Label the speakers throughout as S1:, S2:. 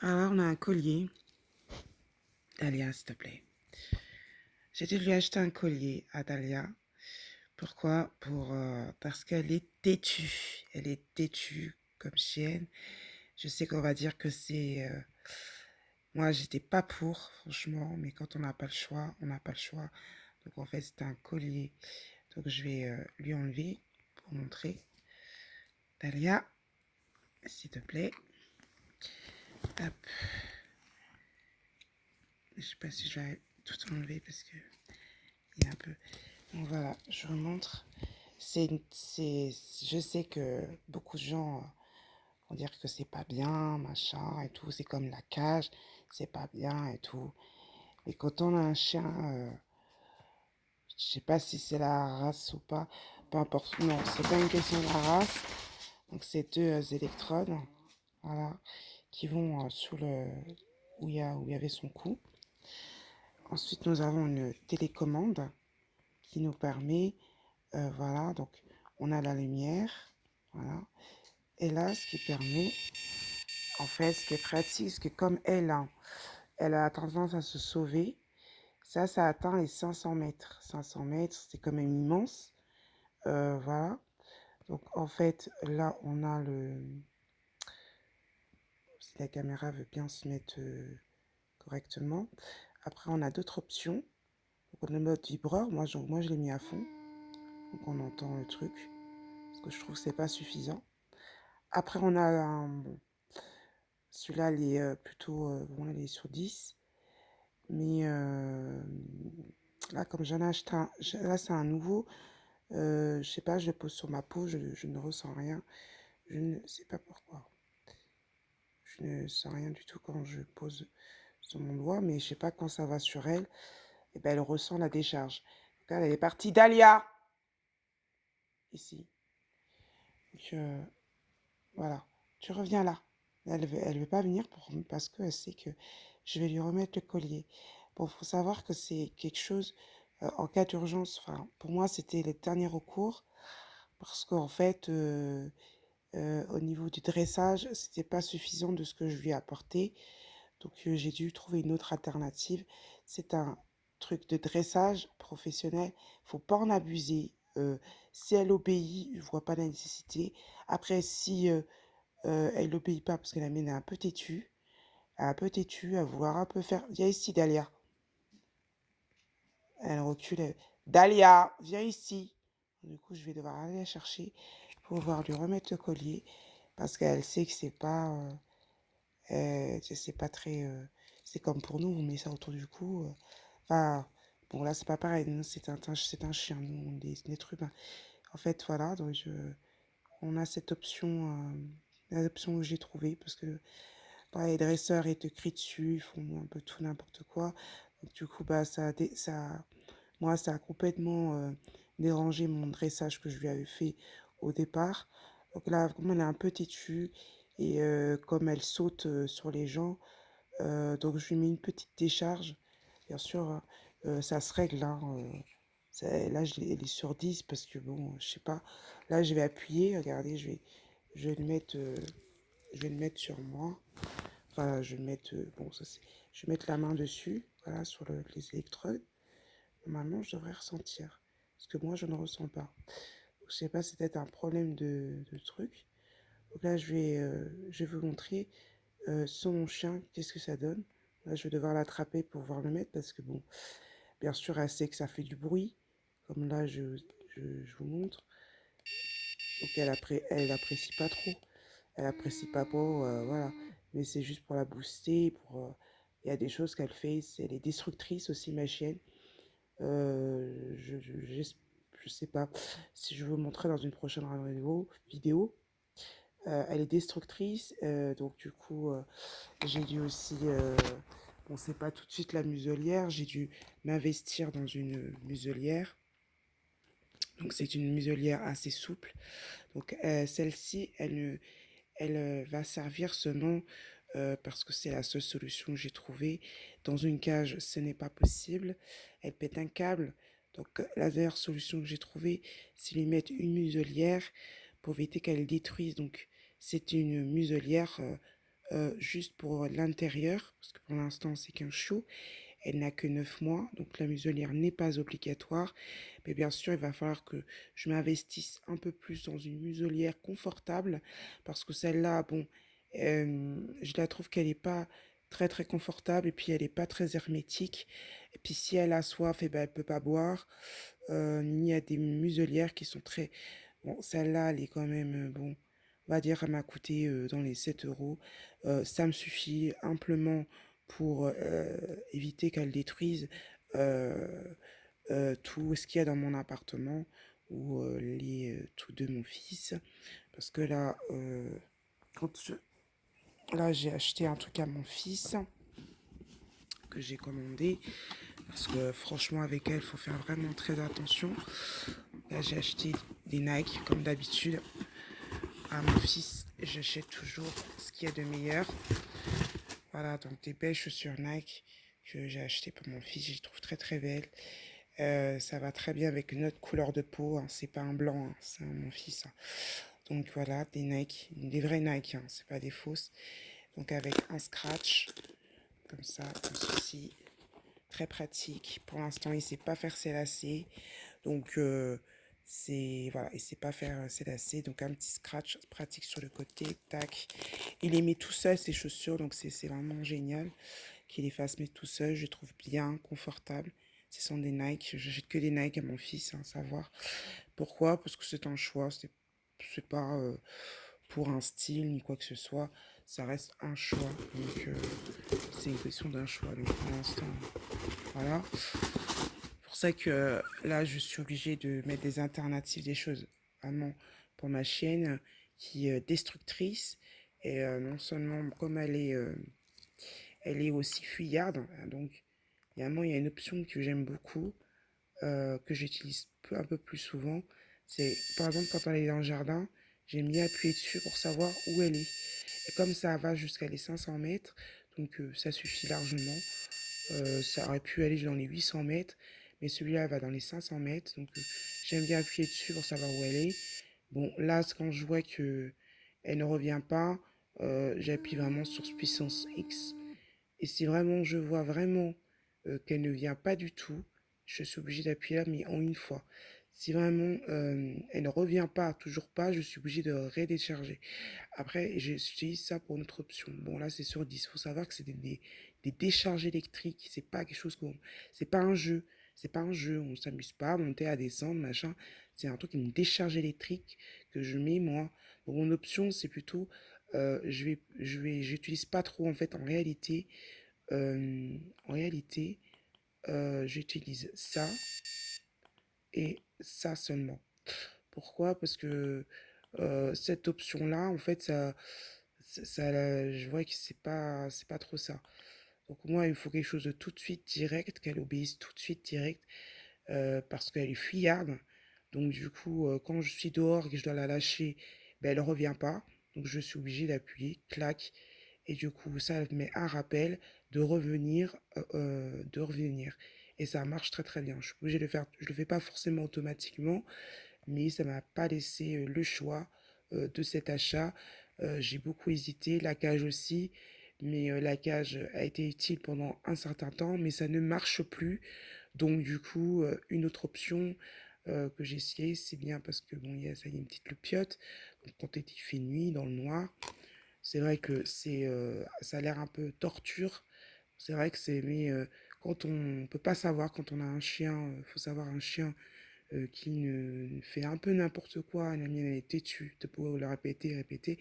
S1: Alors, on a un collier. Dalia, s'il te plaît. J'ai dû lui acheter un collier à Dalia. Pourquoi Parce qu'elle est têtue. Elle est têtue comme chienne. Je sais qu'on va dire que c'est... Moi, j'étais pas pour, franchement. Mais quand on n'a pas le choix, on n'a pas le choix. Donc, en fait, c'est un collier. Donc, je vais lui enlever pour montrer. Dalia, s'il te plaît. Hop. Je sais pas si je vais tout enlever parce que il y a un peu... Donc voilà, je vous montre. Je sais que beaucoup de gens vont dire que c'est pas bien, machin et tout. C'est comme la cage, c'est pas bien et tout. Mais quand on a un chien, je sais pas si c'est la race ou pas, peu importe. Non, c'est pas une question de la race. Donc c'est deux électrodes, voilà, qui vont sous le où il y avait son cou. Ensuite, nous avons une télécommande qui nous permet, voilà, donc on a la lumière, voilà. Et là, ce qui permet, en fait, ce qui est pratique, c'est que comme elle a tendance à se sauver, ça atteint les 500 mètres. 500 mètres, c'est quand même immense. Voilà. Donc, en fait, là, on a le... Si la caméra veut bien se mettre correctement. Après, on a d'autres options. Donc, le mode vibreur, moi je l'ai mis à fond. Donc, on entend le truc. Parce que je trouve que c'est pas suffisant. Après, on a un... Bon, celui-là, il est plutôt... bon, il est sur 10. Mais là, comme j'en ai acheté un... Là, c'est un nouveau. Je sais pas, je le pose sur ma peau, je ne ressens rien. Je ne sais pas pourquoi. Je ne sens rien du tout quand je pose sur mon doigt, mais je sais pas quand ça va sur elle. Et ben, elle ressent la décharge. Donc, elle est partie. Dalia! Ici. Donc, voilà. Tu reviens là. Elle veut pas venir parce qu'elle sait que je vais lui remettre le collier. Bon, faut savoir que c'est quelque chose en cas d'urgence. Enfin, pour moi, c'était le dernier recours parce qu'en fait, au niveau du dressage, c'était pas suffisant de ce que je lui ai apporté. Donc, j'ai dû trouver une autre alternative. C'est un truc de dressage professionnel. Faut pas en abuser. Si elle obéit, je vois pas la nécessité. Après, si elle n'obéit pas parce que la mienne est un peu têtue. Elle est un peu têtue, à vouloir un peu faire. Viens ici, Dalia. Elle recule. Dalia, viens ici. Du coup, je vais devoir aller la chercher pour pouvoir lui remettre le collier parce qu'elle sait que c'est pas très. C'est comme pour nous, on met ça autour du cou. Enfin, bon, là, c'est pas pareil. Nous, c'est un chien. Nous, on est des êtres humains. En fait, voilà. Donc, on a cette option. L'option que j'ai trouvée parce que bah, les dresseurs, ils te crient dessus, ils font un peu tout n'importe quoi. Donc, du coup, bah, moi, ça a complètement dérangé mon dressage que je lui avais fait au départ. Donc là, comme elle est un peu têtue et comme elle saute sur les gens, donc je lui mets une petite décharge. Bien sûr, hein, ça se règle, hein, là, elle est sur 10 parce que bon, je sais pas. Là, je vais appuyer, regardez, je vais le mettre, je vais le mettre sur moi. Enfin, je vais mettre, bon, je vais mettre la main dessus, voilà, sur les électrodes. Normalement, je devrais ressentir. Parce que moi, je ne ressens pas. Donc, je sais pas, c'est peut-être un problème de truc. Donc là, je vais vous montrer sur mon chien, qu'est-ce que ça donne. Là, je vais devoir l'attraper pour pouvoir le mettre parce que, bon, bien sûr, elle sait que ça fait du bruit. Comme là, je vous montre. Donc, elle apprécie pas trop. Elle apprécie pas trop, voilà. Mais c'est juste pour la booster, il y a des choses qu'elle fait. Elle est destructrice aussi, ma chienne. Je sais pas si je veux vous montrer dans une prochaine vidéo. Elle est destructrice, donc du coup, j'ai dû aussi, bon, c'est pas tout de suite la muselière, j'ai dû m'investir dans une muselière. Donc c'est une muselière assez souple. Donc celle-ci, elle va servir seulement parce que c'est la seule solution que j'ai trouvée. Dans une cage, ce n'est pas possible. Elle pète un câble. Donc la meilleure solution que j'ai trouvée, c'est lui mettre une muselière pour éviter qu'elle détruise. Donc c'est une muselière juste pour l'intérieur, parce que pour l'instant c'est qu'un chiot. Elle n'a que 9 mois, donc la muselière n'est pas obligatoire. Mais bien sûr, il va falloir que je m'investisse un peu plus dans une muselière confortable, parce que celle-là, bon, je la trouve qu'elle n'est pas très très confortable, et puis elle n'est pas très hermétique. Et puis si elle a soif, eh ben, elle peut pas boire. Il y a des muselières qui sont très... Bon, celle-là, elle est quand même, bon, on va dire, elle m'a coûté dans les 7 euros. Ça me suffit amplement pour éviter qu'elle détruise euh, tout ce qu'il y a dans mon appartement ou les tout de mon fils. Parce que là, quand je- là j'ai acheté un truc à mon fils que j'ai commandé. Parce que franchement, avec elle, il faut faire vraiment très attention. Là, j'ai acheté des Nike, comme d'habitude. À mon fils, j'achète toujours ce qu'il y a de meilleur. Voilà, donc des belles chaussures Nike que j'ai acheté pour mon fils. Je les trouve très très belles. Ça va très bien avec notre couleur de peau, hein. C'est pas un blanc, hein. C'est mon fils, hein. Donc voilà, des Nike, des vrais Nike, hein. C'est pas des fausses. Donc avec un scratch, comme ça, comme ceci. Très pratique. Pour l'instant, il sait pas faire ses lacets. Donc, c'est, voilà, il sait pas faire ses lacets. Donc, un petit scratch pratique sur le côté. Tac. Il les met tout seul, ses chaussures. Donc, c'est vraiment génial qu'il les fasse mettre tout seul. Je les trouve bien confortables. Ce sont des Nike. J'achète que des Nike à mon fils, hein, savoir. Pourquoi? Parce que c'est un choix. C'est pas pour un style ni quoi que ce soit. Ça reste un choix. Donc, c'est une question d'un choix. Donc, pour l'instant, voilà. C'est pour ça que là, je suis obligée de mettre des alternatives, des choses vraiment pour ma chienne qui est destructrice. Et non seulement comme elle est aussi fuyarde, donc évidemment, il y a une option que j'aime beaucoup, que j'utilise un peu plus souvent. C'est par exemple quand elle est dans le jardin, j'aime bien appuyer dessus pour savoir où elle est. Et comme ça va jusqu'à les 500 mètres, donc ça suffit largement. Ça aurait pu aller dans les 800 mètres, mais celui-là va dans les 500 mètres. Donc, j'aime bien appuyer dessus pour savoir où elle est. Bon, là, quand je vois que elle ne revient pas, j'appuie vraiment sur puissance X. Et si vraiment je vois vraiment qu'elle ne vient pas du tout, je suis obligée d'appuyer là, mais en une fois. Si vraiment elle ne revient pas, toujours pas, je suis obligée de redécharger. Après, j'utilise ça pour notre option. Bon, là, c'est sur 10. Il faut savoir que c'est des décharges électriques. C'est pas quelque chose qu'on. C'est pas un jeu. C'est pas un jeu. On s'amuse pas à monter, à descendre, machin. C'est un truc, une décharge électrique que je mets, moi. Bon, mon option, c'est plutôt. J'utilise pas trop, en fait, en réalité, j'utilise ça et ça seulement. Pourquoi? Parce que cette option-là, en fait, je vois que c'est pas trop ça. Donc moi, il faut quelque chose de tout de suite direct, qu'elle obéisse tout de suite direct, parce qu'elle est fuyarde. Donc du coup, quand je suis dehors et que je dois la lâcher, ben, elle ne revient pas. Donc je suis obligée d'appuyer, clac. Et du coup, ça me met un rappel de revenir. Et ça marche très très bien. Je suis obligée de le faire. Je le fais pas forcément automatiquement, mais ça m'a pas laissé le choix de cet achat. J'ai beaucoup hésité, la cage aussi, mais la cage a été utile pendant un certain temps, mais ça ne marche plus. Donc du coup, une autre option que j'ai essayé, c'est bien parce que bon, il y a ça, il y a une petite loupiote. Donc quand il fait nuit dans le noir, c'est vrai que ça a l'air un peu torture. C'est vrai que c'est, mais quand on peut pas savoir, quand on a un chien, faut savoir un chien qui ne fait un peu n'importe quoi. La mienne, elle est têtue, de pouvoir le répéter, répéter.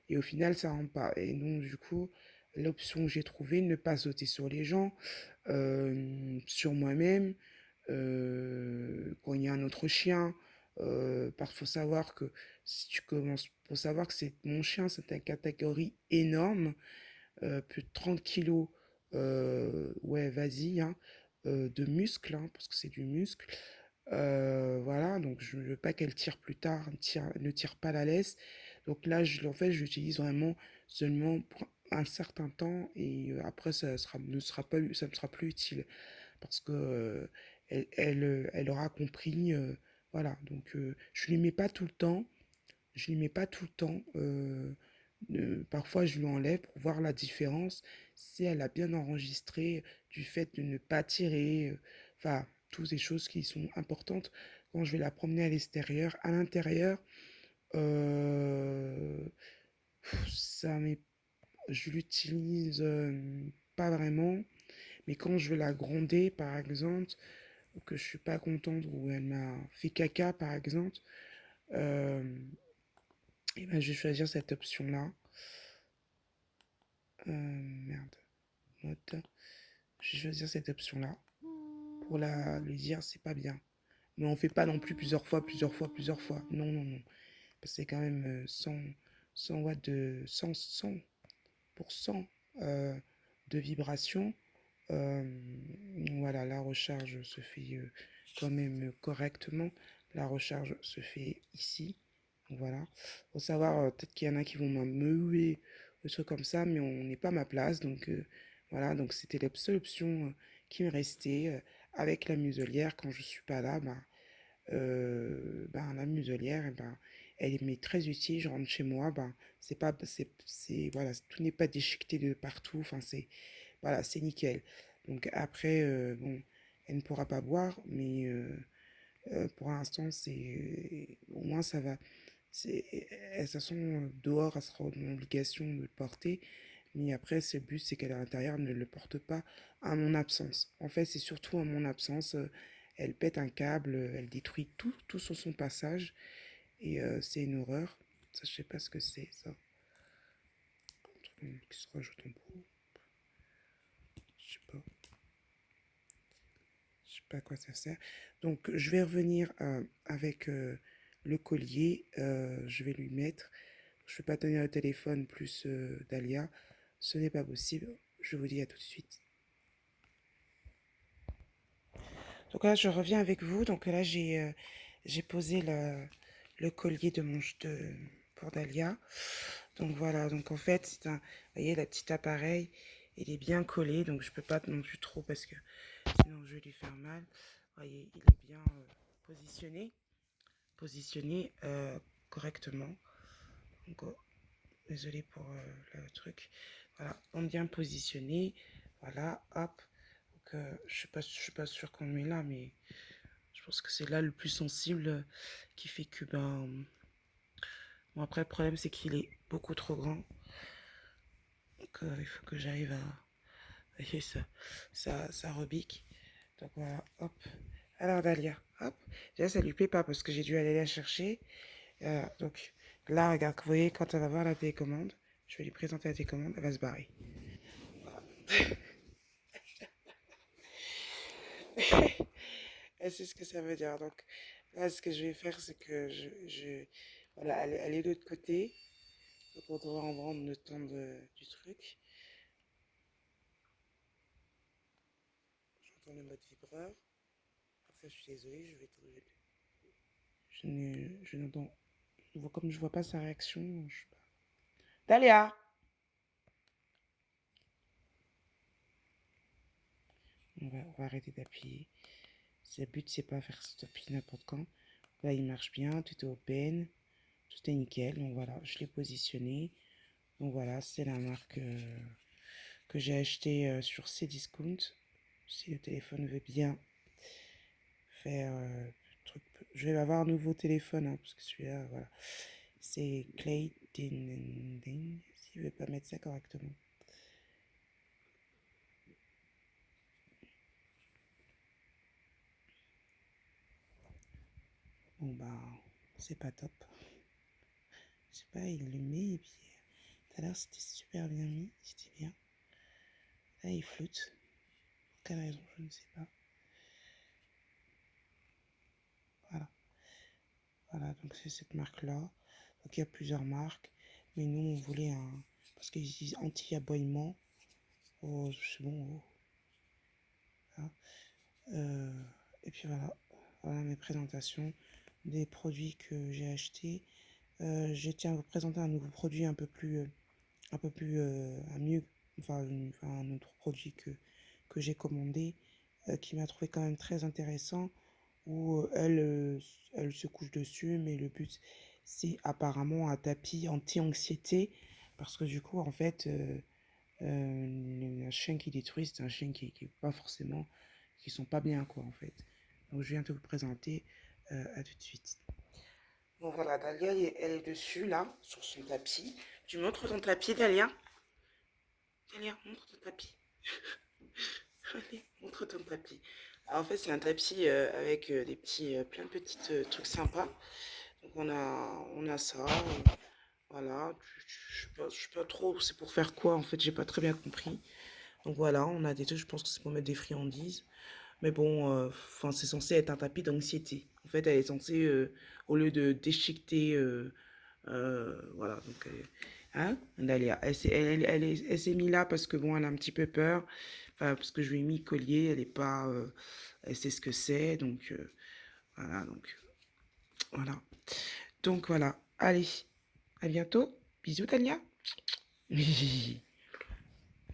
S1: Et au final, ça rentre pas. Et donc, du coup, l'option que j'ai trouvée, ne pas sauter sur les gens, sur moi-même, quand il y a un autre chien. Parce qu'il faut savoir que si tu commences, faut savoir que c'est mon chien, c'est une catégorie énorme, plus de 30 kilos, ouais, vas-y, hein, de muscles, hein, parce que c'est du muscle. Voilà, donc je ne veux pas qu'elle tire plus tard, ne tire pas la laisse. Donc là, en fait, je l'utilise vraiment seulement pour un certain temps et après, ça ne sera plus utile parce que elle aura compris. Voilà, donc je ne lui mets pas tout le temps. Je lui mets pas tout le temps. Parfois, je lui enlève pour voir la différence, si elle a bien enregistré du fait de ne pas tirer, enfin, toutes ces choses qui sont importantes quand je vais la promener à l'extérieur. À l'intérieur, euh, ça m'est, je l'utilise pas vraiment, mais quand je veux la gronder, par exemple, ou que je suis pas contente, ou elle m'a fait caca, par exemple, euh, et ben, je vais choisir cette option-là. Merde, note. Je vais choisir cette option-là pour lui dire c'est pas bien. Mais on fait pas non plus plusieurs fois, plusieurs fois, plusieurs fois. Non, non, non. Parce que c'est quand même 100 watts de 100% de vibration. Euh, voilà, la recharge se fait quand même correctement. La recharge se fait ici. Donc voilà. Faut savoir, peut-être qu'il y en a qui vont m'ameuer, des trucs comme ça, mais on n'est pas à ma place. Donc voilà, donc c'était la seule option qui me restait. Avec la muselière, quand je suis pas là, ben, la muselière, ben, elle m'est très utile. Je rentre chez moi, ben, c'est pas, voilà, tout n'est pas déchiqueté de partout. Enfin, voilà, c'est nickel. Donc après, bon, elle ne pourra pas boire, mais pour l'instant, au moins ça va. De toute façon, dehors, elle sera dans l'obligation de le porter. Mais après, ce but, c'est qu'à l'intérieur, ne le porte pas à mon absence. En fait, c'est surtout à mon absence. Elle pète un câble, elle détruit tout sur son passage. Et c'est une horreur. Ça, je sais pas ce que c'est, ça. Un truc qui se rajoute en bout. Je sais pas. Je sais pas à quoi ça sert. Donc, je vais revenir avec le collier. Je vais lui mettre. Je ne vais pas tenir le téléphone plus Dahlia. Ce n'est pas possible. Je vous dis à tout de suite. Donc là, je reviens avec vous. Donc là, j'ai posé le collier pour Dahlia. Donc voilà. Donc en fait, vous voyez, le petit appareil, il est bien collé. Donc je peux pas non plus trop parce que sinon je vais lui faire mal. Vous voyez, il est bien positionné correctement. Donc, désolé pour le truc. Voilà, on bien positionné. Voilà, hop. Donc, je suis pas sûre qu'on le met là, mais je pense que c'est là le plus sensible qui fait que ben. Bon, après, le problème, c'est qu'il est beaucoup trop grand. Donc, il faut que j'arrive à. Vous voyez, ça rebique. Donc, voilà, hop. Alors, Dahlia, hop. Déjà, ça lui plaît pas parce que j'ai dû aller la chercher. Donc, là, regarde, vous voyez, quand elle va voir la télécommande, je vais lui présenter la télécommande, elle va se barrer. Elle sait ce que ça veut dire. Donc, là, ce que je vais faire, c'est que voilà, elle est de l'autre côté. Donc, on devra en vendre le temps du truc. J'entends le mode vibreur. Après, je suis désolée, je vais trouver. Je n'entends. Comme je vois pas sa réaction, je sais pas. Dalia! On va arrêter d'appuyer. Le but, c'est pas faire stopper n'importe quand. Là, il marche bien, tout est open, tout est nickel. Donc voilà, je l'ai positionné. Donc voilà, c'est la marque que j'ai acheté sur Cdiscount. Si le téléphone veut bien faire truc. Je vais avoir un nouveau téléphone, hein, parce que celui-là, voilà. C'est Clay Ding. S'il veut pas mettre ça correctement. Bon bah, c'est pas top. Je sais pas, il le met et puis tout à l'heure c'était super bien mis, c'était bien. Là il flotte. Pour quelle raison, je ne sais pas. Voilà. Voilà, donc c'est cette marque-là. Donc il y a plusieurs marques. Mais nous on voulait un. Parce qu'ils disent anti-aboiement. Oh, c'est bon. Oh. Voilà. Et puis voilà. Voilà mes présentations des produits que j'ai achetés. Je tiens à vous présenter un nouveau produit un peu plus, un mieux, enfin, un autre produit que j'ai commandé, qui m'a trouvé quand même très intéressant, où elle se couche dessus, mais le but, c'est apparemment un tapis anti-anxiété. Parce que du coup, en fait, un chien qui détruit, c'est un chien qui est pas forcément, qui sont pas bien, quoi, en fait. Donc, je viens te vous présenter à tout de suite. Bon, voilà, Dalia, elle est dessus, là, sur son tapis. Tu montres ton tapis, Dalia? Dalia, montre ton tapis. Allez, montre ton tapis. Alors, en fait, c'est un tapis avec des petits, plein de petits trucs sympas. Donc, on a ça. Voilà. Je sais pas trop, c'est pour faire quoi, en fait, j'ai pas très bien compris. Donc voilà, on a des trucs, je pense que c'est pour mettre des friandises. Mais bon, enfin, c'est censé être un tapis d'anxiété. En fait, elle est censée, au lieu de déchiqueter, voilà, donc, hein, Dalia, elle s'est mise là parce que bon, elle a un petit peu peur. Enfin, parce que je lui ai mis collier, elle est pas, elle sait ce que c'est, donc, voilà, donc, voilà. Donc voilà, allez, à bientôt. Bisous, Dalia.